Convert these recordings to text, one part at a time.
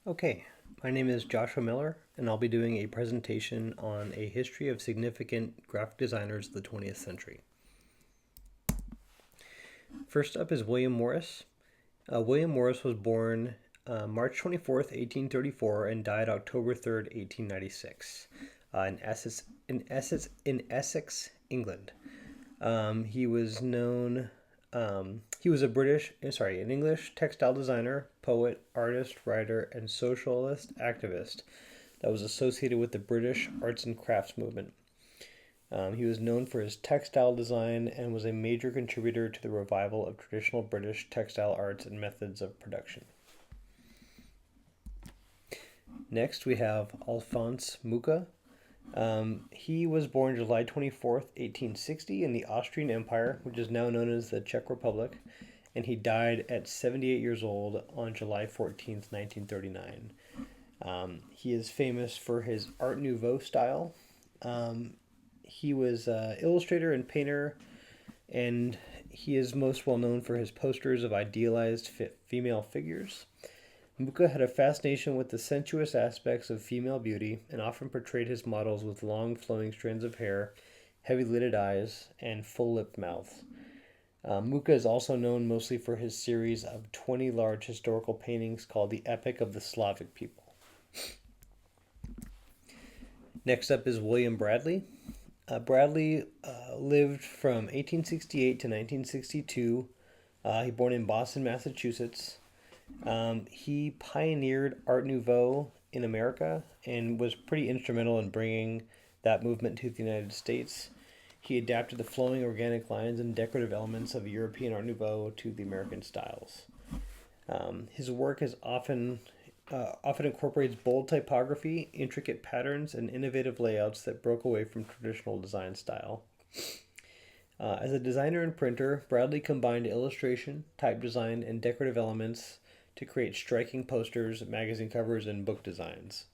Okay, my name is Joshua Miller, and I'll be doing a presentation on a history of significant graphic designers of the 20th century. First up is William Morris. William Morris was born March 24th, 1834, and died October 3rd, 1896, in Essex, England. He was known. He was an English textile designer, poet, artist, writer, and socialist activist that was associated with the British arts and crafts movement. He was known for his textile design and was a major contributor to the revival of traditional British textile arts and methods of production. Next, we have Alphonse Mucha. He was born July 24th, 1860, in the Austrian Empire, which is now known as the Czech Republic, and he died at 78 years old on July 14th, 1939. He is famous for his Art Nouveau style. He was an illustrator and painter, and he is most well known for his posters of idealized female figures. Mucha had a fascination with the sensuous aspects of female beauty and often portrayed his models with long flowing strands of hair, heavy lidded eyes, and full lipped mouths. Mucha is also known mostly for his series of 20 large historical paintings called the Epic of the Slavic People. Next up is William Bradley. Bradley lived from 1868 to 1962. He born in Boston, Massachusetts. He pioneered Art Nouveau in America and was pretty instrumental in bringing that movement to the United States. He adapted the flowing organic lines and decorative elements of European Art Nouveau to the American styles. His work is often incorporates bold typography, intricate patterns, and innovative layouts that broke away from traditional design style. As a designer and printer, Bradley combined illustration, type design, and decorative elements to create striking posters, magazine covers, and book designs.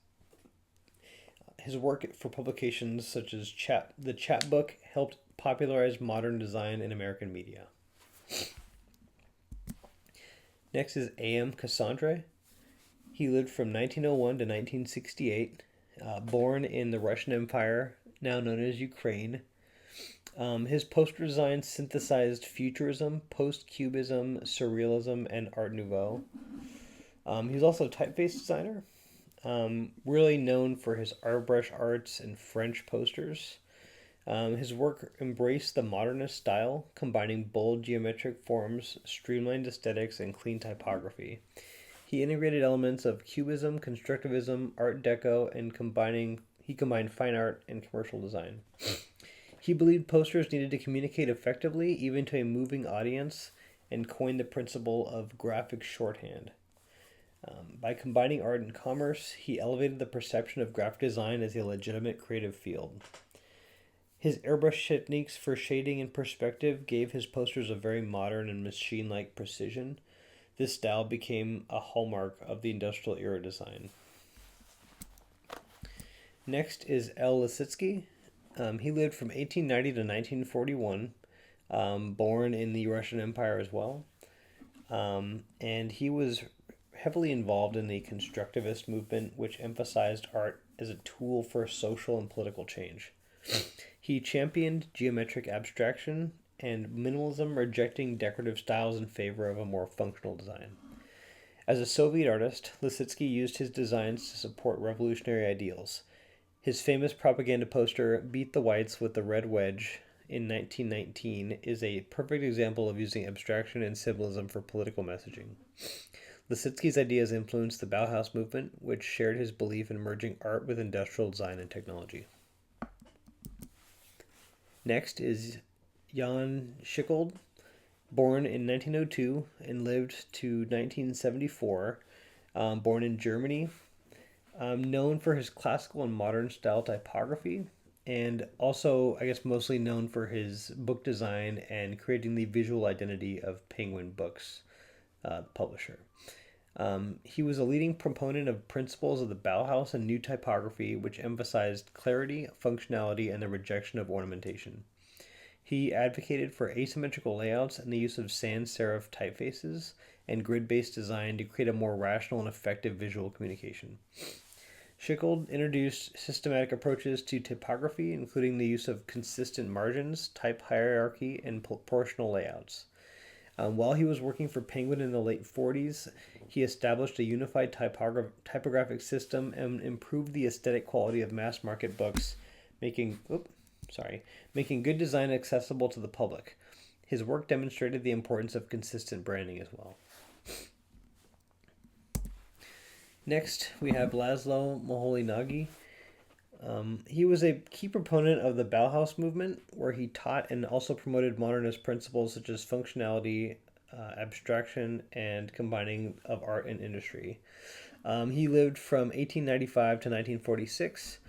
His work for publications such as the Chapbook helped popularize modern design in American media. Next is A.M. Cassandre. He lived from 1901 to 1968, born in the Russian Empire, now known as Ukraine. His poster design synthesized futurism, post-cubism, surrealism, and Art Nouveau. He was also a typeface designer, really known for his airbrush arts and French posters. His work embraced the modernist style, combining bold geometric forms, streamlined aesthetics, and clean typography. He integrated elements of cubism, constructivism, Art Deco, and he combined fine art and commercial design. He believed posters needed to communicate effectively, even to a moving audience, and coined the principle of graphic shorthand. By combining art and commerce, he elevated the perception of graphic design as a legitimate creative field. His airbrush techniques for shading and perspective gave his posters a very modern and machine-like precision. This style became a hallmark of the industrial era design. Next is L. Lissitzky. He lived from 1890 to 1941, born in the Russian Empire as well. And he was heavily involved in the constructivist movement, which emphasized art as a tool for social and political change. He championed geometric abstraction and minimalism, rejecting decorative styles in favor of a more functional design. As a Soviet artist, Lissitzky used his designs to support revolutionary ideals. His famous propaganda poster, "Beat the Whites with the Red Wedge," in 1919, is a perfect example of using abstraction and symbolism for political messaging. Lissitzky's ideas influenced the Bauhaus movement, which shared his belief in merging art with industrial design and technology. Next is Jan Schichold, born in 1902 and lived to 1974, born in Germany. Known for his classical and modern style typography, and also, I guess, mostly known for his book design and creating the visual identity of Penguin Books, publisher. He was a leading proponent of principles of the Bauhaus and new typography, which emphasized clarity, functionality, and the rejection of ornamentation. He advocated for asymmetrical layouts and the use of sans serif typefaces and grid-based design to create a more rational and effective visual communication. Schickel introduced systematic approaches to typography, including the use of consistent margins, type hierarchy, and proportional layouts. While he was working for Penguin in the late 40s, he established a unified typographic system and improved the aesthetic quality of mass market books, making good design accessible to the public. His work demonstrated the importance of consistent branding as well. Next, we have Laszlo Moholy-Nagy. He was a key proponent of the Bauhaus movement, where he taught and also promoted modernist principles such as functionality, abstraction, and combining of art and industry. He lived from 1895 to 1946,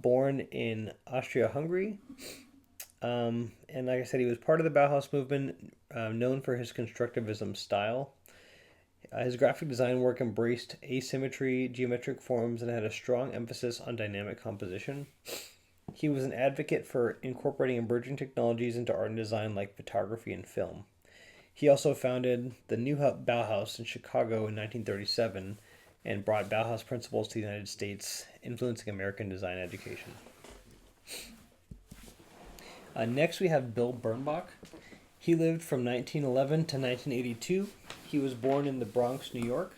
born in Austria-Hungary. And like I said, he was part of the Bauhaus movement, known for his constructivism style. His graphic design work embraced asymmetry, geometric forms, and had a strong emphasis on dynamic composition. He was an advocate for incorporating emerging technologies into art and design like photography and film. He also founded the New Bauhaus in Chicago in 1937 and brought Bauhaus principles to the United States, influencing American design education. Next, we have Bill Bernbach. He lived from 1911 to 1982. He was born in the Bronx, New York.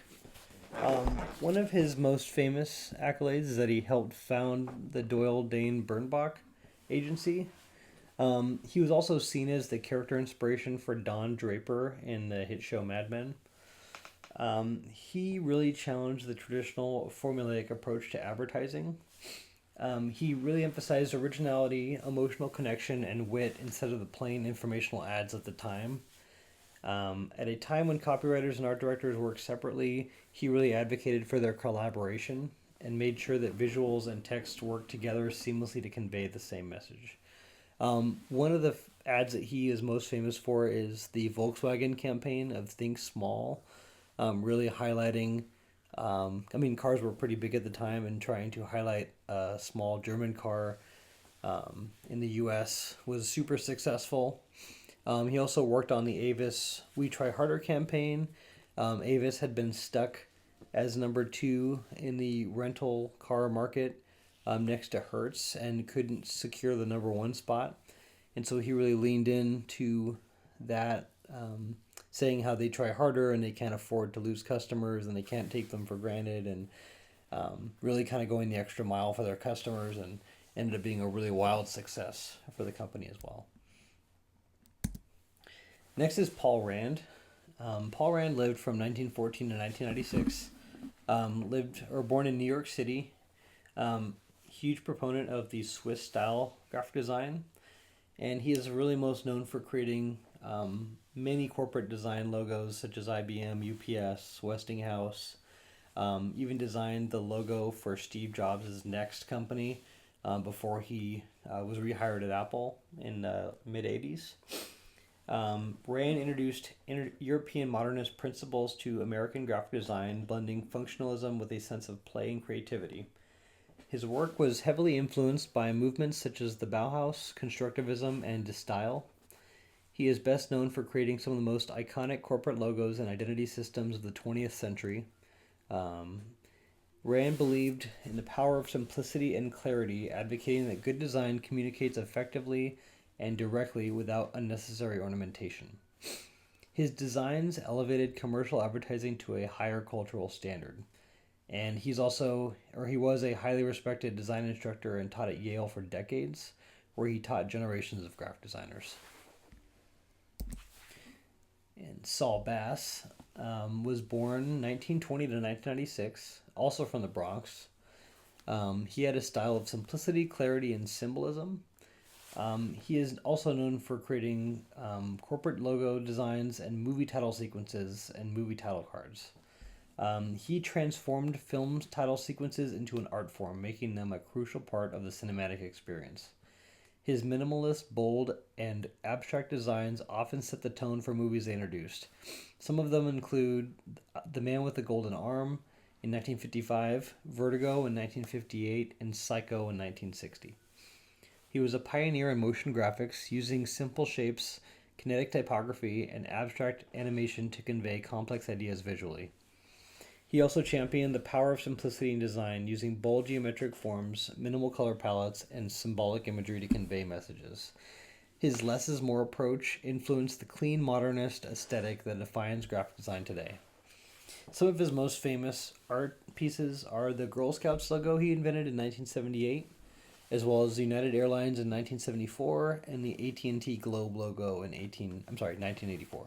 One of his most famous accolades is that he helped found the Doyle Dane Bernbach Agency. He was also seen as the character inspiration for Don Draper in the hit show Mad Men. He really challenged the traditional formulaic approach to advertising. He really emphasized originality, emotional connection, and wit instead of the plain informational ads at the time. At a time when copywriters and art directors worked separately, he really advocated for their collaboration and made sure that visuals and text worked together seamlessly to convey the same message. One of the ads that he is most famous for is the Volkswagen campaign of Think Small, really highlighting, cars were pretty big at the time, and trying to highlight a small German car in the U.S. was super successful. He also worked on the Avis We Try Harder campaign. Avis had been stuck as number 2 in the rental car market next to Hertz and couldn't secure the number 1 spot. And so he really leaned into that, saying how they try harder and they can't afford to lose customers and they can't take them for granted, and really kind of going the extra mile for their customers, and ended up being a really wild success for the company as well. Next is Paul Rand. Paul Rand lived from 1914 to 1996. Born in New York City. Huge proponent of the Swiss style graphic design, and he is really most known for creating many corporate design logos such as IBM, UPS, Westinghouse. Even designed the logo for Steve Jobs' Next company before he was rehired at Apple in the mid-'80s. Rand introduced European modernist principles to American graphic design, blending functionalism with a sense of play and creativity. His work was heavily influenced by movements such as the Bauhaus, Constructivism, and De Style. He is best known for creating some of the most iconic corporate logos and identity systems of the 20th century. Rand believed in the power of simplicity and clarity, advocating that good design communicates effectively and directly without unnecessary ornamentation. His designs elevated commercial advertising to a higher cultural standard. And he was a highly respected design instructor and taught at Yale for decades, where he taught generations of graphic designers. And Saul Bass was born 1920 to 1996, also from the Bronx. He had a style of simplicity, clarity, and symbolism. He is also known for creating corporate logo designs and movie title sequences and movie title cards. He transformed film title sequences into an art form, making them a crucial part of the cinematic experience. His minimalist, bold, and abstract designs often set the tone for movies they introduced. Some of them include The Man with the Golden Arm in 1955, Vertigo in 1958, and Psycho in 1960. He was a pioneer in motion graphics, using simple shapes, kinetic typography, and abstract animation to convey complex ideas visually. He also championed the power of simplicity in design, using bold geometric forms, minimal color palettes, and symbolic imagery to convey messages. His less is more approach influenced the clean modernist aesthetic that defines graphic design today. Some of his most famous art pieces are the Girl Scouts logo he invented in 1978, as well as the United Airlines in 1974 and the AT&T Globe logo in 1984.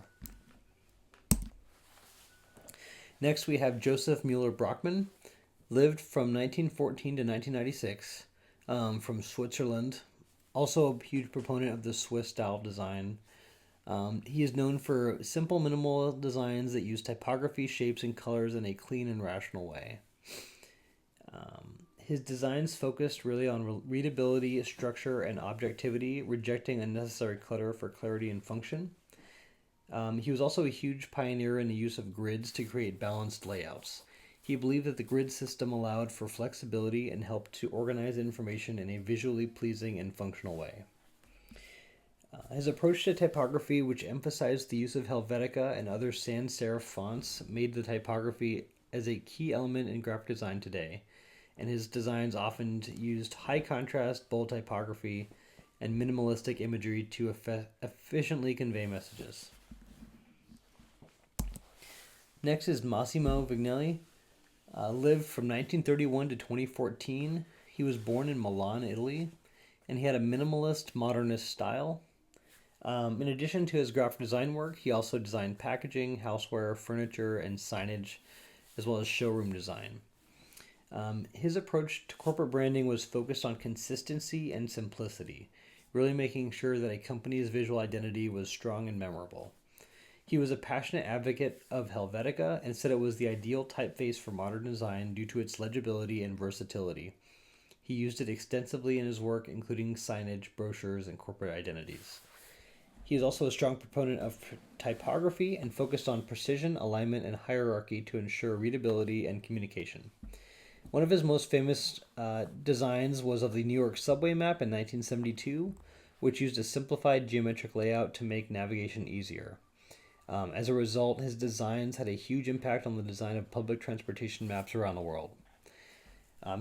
Next, we have Joseph Mueller Brockmann, lived from 1914 to 1996, from Switzerland. Also a huge proponent of the Swiss style of design. He is known for simple, minimal designs that use typography, shapes, and colors in a clean and rational way. His designs focused really on readability, structure, and objectivity, rejecting unnecessary clutter for clarity and function. He was also a huge pioneer in the use of grids to create balanced layouts. He believed that the grid system allowed for flexibility and helped to organize information in a visually pleasing and functional way. His approach to typography, which emphasized the use of Helvetica and other sans serif fonts, made the typography as a key element in graphic design today, and his designs often used high contrast, bold typography, and minimalistic imagery to efficiently convey messages. Next is Massimo Vignelli. Lived from 1931 to 2014. He was born in Milan, Italy, and he had a minimalist modernist style. In addition to his graphic design work, he also designed packaging, houseware, furniture, and signage, as well as showroom design. His approach to corporate branding was focused on consistency and simplicity, really making sure that a company's visual identity was strong and memorable. He was a passionate advocate of Helvetica and said it was the ideal typeface for modern design due to its legibility and versatility. He used it extensively in his work, including signage, brochures, and corporate identities. He is also a strong proponent of typography and focused on precision, alignment, and hierarchy to ensure readability and communication. One of his most famous designs was of the New York subway map in 1972, which used a simplified geometric layout to make navigation easier. As a result, his designs had a huge impact on the design of public transportation maps around the world.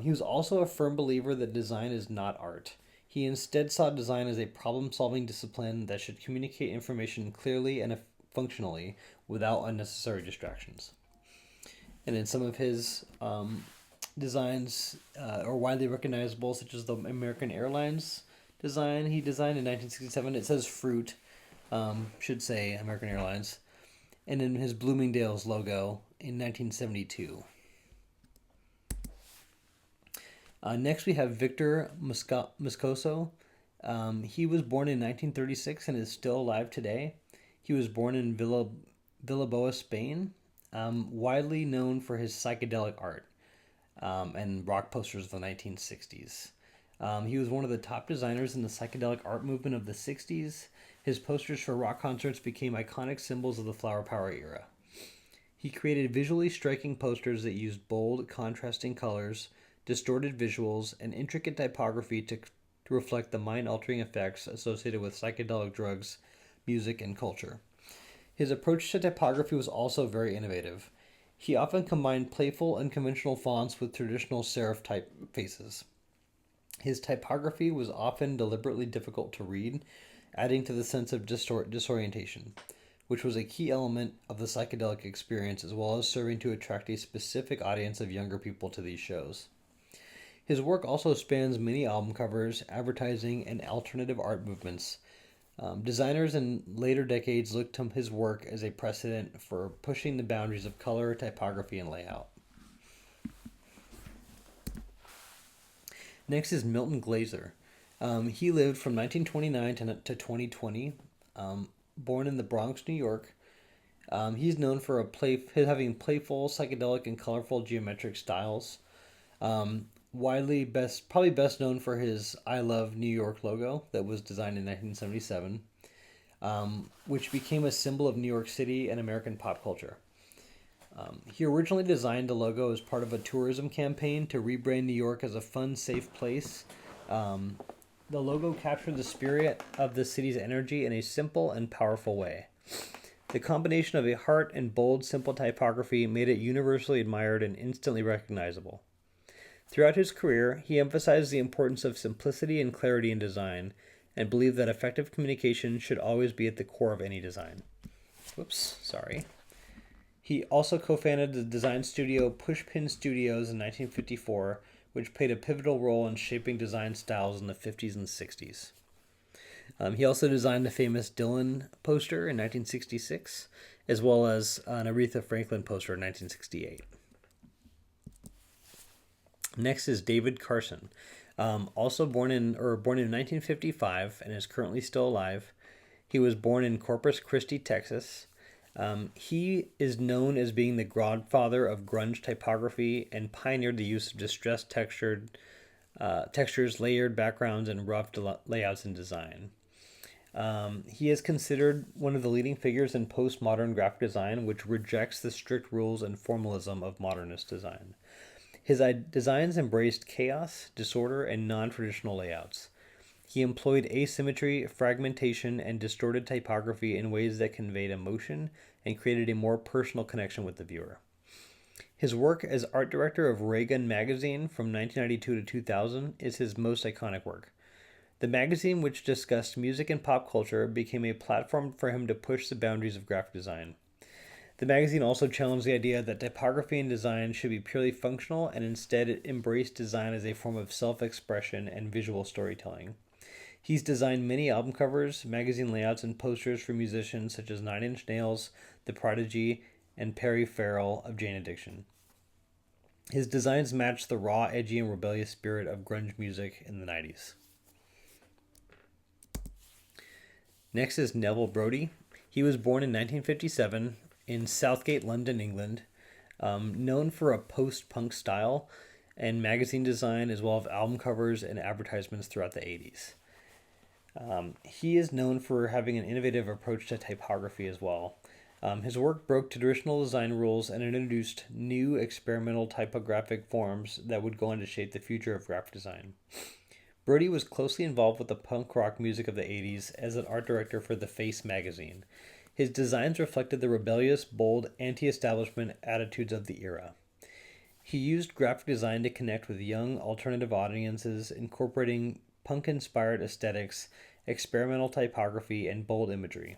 He was also a firm believer that design is not art. He instead saw design as a problem-solving discipline that should communicate information clearly and functionally without unnecessary distractions. And in some of his designs are widely recognizable, such as the American Airlines design he designed in 1967. It says fruit. Should say American Airlines, and in his Bloomingdale's logo in 1972. Next, we have Victor Moscoso. He was born in 1936 and is still alive today. He was born in Bilbao, Spain, widely known for his psychedelic art and rock posters of the 1960s. He was one of the top designers in the psychedelic art movement of the 60s. His posters for rock concerts became iconic symbols of the Flower Power era. He created visually striking posters that used bold, contrasting colors, distorted visuals, and intricate typography to reflect the mind-altering effects associated with psychedelic drugs, music, and culture. His approach to typography was also very innovative. He often combined playful, unconventional fonts with traditional serif typefaces. His typography was often deliberately difficult to read, adding to the sense of disorientation, which was a key element of the psychedelic experience, as well as serving to attract a specific audience of younger people to these shows. His work also spans many album covers, advertising, and alternative art movements. Designers in later decades looked to his work as a precedent for pushing the boundaries of color, typography, and layout. Next is Milton Glaser. He lived from 1929 to 2020, born in the Bronx, New York. He's known for having playful, psychedelic, and colorful geometric styles. Probably best known for his I Love New York logo that was designed in 1977, which became a symbol of New York City and American pop culture. He originally designed the logo as part of a tourism campaign to rebrand New York as a fun, safe place. The logo captured the spirit of the city's energy in a simple and powerful way. The combination of a heart and bold, simple typography made it universally admired and instantly recognizable. Throughout his career, he emphasized the importance of simplicity and clarity in design, and believed that effective communication should always be at the core of any design. Whoops, sorry. He also co-founded the design studio Pushpin Studios in 1954, which played a pivotal role in shaping design styles in the 50s and 60s. He also designed the famous Dylan poster in 1966, as well as an Aretha Franklin poster in 1968. Next is David Carson, also born in 1955 and is currently still alive. He was born in Corpus Christi, Texas. He is known as being the godfather of grunge typography and pioneered the use of distressed textures, layered backgrounds, and rough layouts in design. He is considered one of the leading figures in postmodern graphic design, which rejects the strict rules and formalism of modernist design. His designs embraced chaos, disorder, and non-traditional layouts. He employed asymmetry, fragmentation, and distorted typography in ways that conveyed emotion and created a more personal connection with the viewer. His work as art director of Reagan magazine from 1992 to 2000 is his most iconic work. The magazine, which discussed music and pop culture, became a platform for him to push the boundaries of graphic design. The magazine also challenged the idea that typography and design should be purely functional, and instead it embraced design as a form of self-expression and visual storytelling. He's designed many album covers, magazine layouts, and posters for musicians such as Nine Inch Nails, The Prodigy, and Perry Farrell of Jane Addiction. His designs match the raw, edgy, and rebellious spirit of grunge music in the 90s. Next is Neville Brody. He was born in 1957 in Southgate, London, England, known for a post-punk style and magazine design, as well as album covers and advertisements throughout the 80s. He is known for having an innovative approach to typography as well. His work broke traditional design rules and introduced new experimental typographic forms that would go on to shape the future of graphic design. Brody was closely involved with the punk rock music of the 80s as an art director for The Face magazine. His designs reflected the rebellious, bold, anti-establishment attitudes of the era. He used graphic design to connect with young, alternative audiences, incorporating punk-inspired aesthetics, experimental typography, and bold imagery.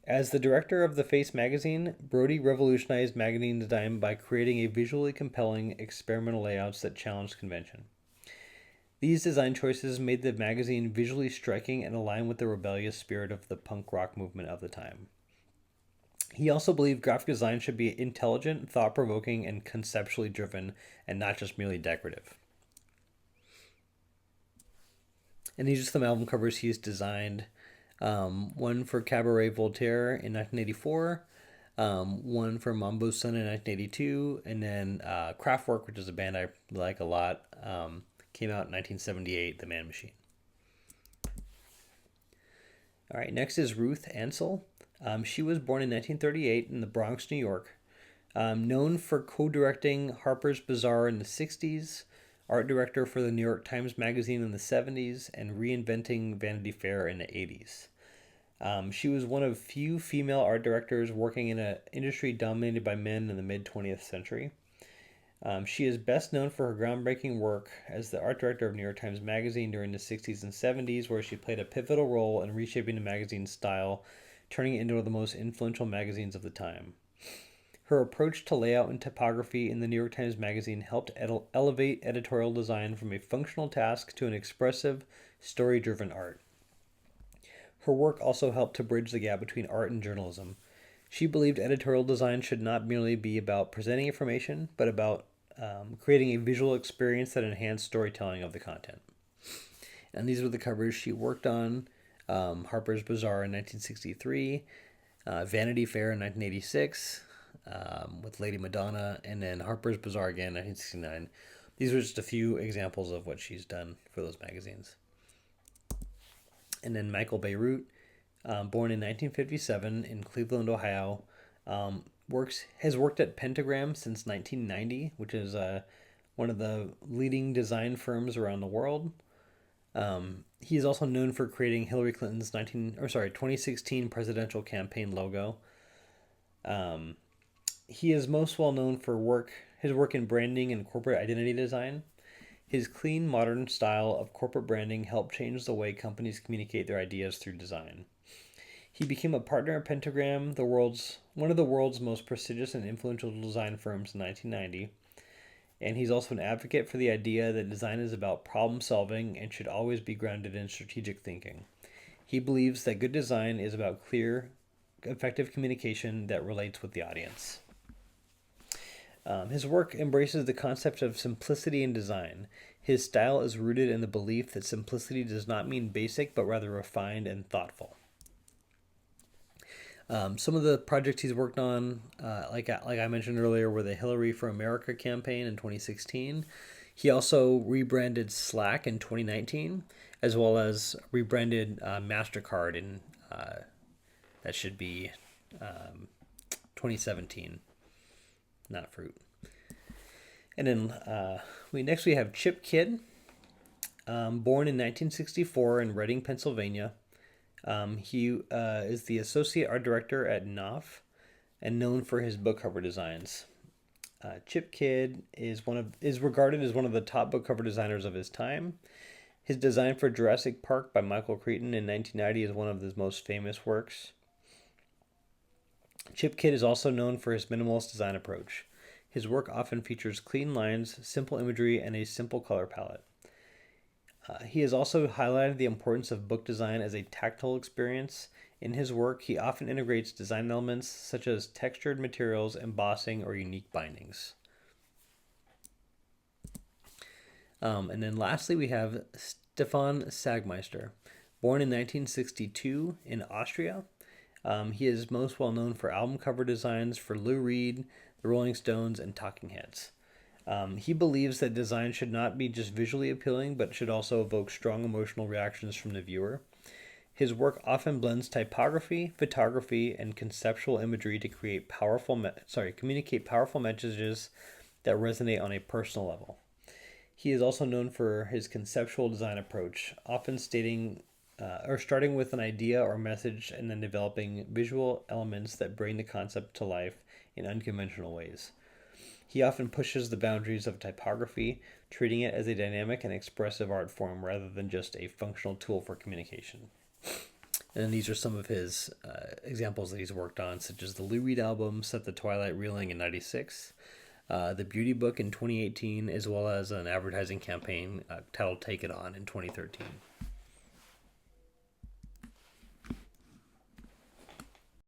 As the director of The Face magazine, Brody revolutionized magazine design by creating a visually compelling, experimental layouts that challenged convention. These design choices made the magazine visually striking and aligned with the rebellious spirit of the punk rock movement of the time. He also believed graphic design should be intelligent, thought-provoking, and conceptually driven, and not just merely decorative. And these are some album covers he's designed. One for Cabaret Voltaire in 1984, one for Mambo Sun in 1982, and then Kraftwerk, which is a band I like a lot, came out in 1978, The Man Machine. All right, next is Ruth Ansel. She was born in 1938 in the Bronx, New York. Known for co-directing Harper's Bazaar in the 60s, art director for the New York Times Magazine in the 70s, and reinventing Vanity Fair in the 80s. She was one of few female art directors working in an industry dominated by men in the mid-20th century. She is best known for her groundbreaking work as the art director of New York Times Magazine during the 60s and 70s, where she played a pivotal role in reshaping the magazine's style, turning it into one of the most influential magazines of the time. Her approach to layout and typography in the New York Times Magazine helped elevate editorial design from a functional task to an expressive, story-driven art. Her work also helped to bridge the gap between art and journalism. She believed editorial design should not merely be about presenting information, but about creating a visual experience that enhanced storytelling of the content. And these were the covers she worked on: Harper's Bazaar in 1963, Vanity Fair in 1986, with Lady Madonna, and then Harper's Bazaar again in 1969. These were just a few examples of what she's done for those magazines. And then Michael Beirut, born in 1957 in Cleveland, Ohio, has worked at Pentagram since 1990, which is one of the leading design firms around the world. He is also known for creating Hillary Clinton's 2016 presidential campaign logo. He is most well known for his work in branding and corporate identity design. His clean, modern style of corporate branding helped change the way companies communicate their ideas through design. He became a partner at Pentagram, one of the world's most prestigious and influential design firms in 1990. And he's also an advocate for the idea that design is about problem solving and should always be grounded in strategic thinking. He believes that good design is about clear, effective communication that relates with the audience. His work embraces the concept of simplicity in design. His style is rooted in the belief that simplicity does not mean basic, but rather refined and thoughtful. Some of the projects he's worked on, like I mentioned earlier, were the Hillary for America campaign in 2016. He also rebranded Slack in 2019, as well as rebranded MasterCard in that should be 2017, not Fruit. And then we have Chip Kidd, born in 1964 in Reading, Pennsylvania. He is the associate art director at Knopf and known for his book cover designs. Chip Kidd is regarded as one of the top book cover designers of his time. His design for Jurassic Park by Michael Crichton in 1990 is one of his most famous works. Chip Kidd is also known for his minimalist design approach. His work often features clean lines, simple imagery, and a simple color palette. He has also highlighted the importance of book design as a tactile experience. In his work, he often integrates design elements such as textured materials, embossing, or unique bindings. And then lastly, we have Stefan Sagmeister, born in 1962 in Austria. He is most well known for album cover designs for Lou Reed, the Rolling Stones, and Talking Heads. He believes that design should not be just visually appealing, but should also evoke strong emotional reactions from the viewer. His work often blends typography, photography, and conceptual imagery to communicate powerful messages that resonate on a personal level. He is also known for his conceptual design approach, often starting with an idea or message and then developing visual elements that bring the concept to life in unconventional ways. He often pushes the boundaries of typography, treating it as a dynamic and expressive art form rather than just a functional tool for communication. And these are some of his examples that he's worked on, such as the Lou Reed album, Set the Twilight Reeling in 96, the Beauty Book in 2018, as well as an advertising campaign titled Take It On in 2013.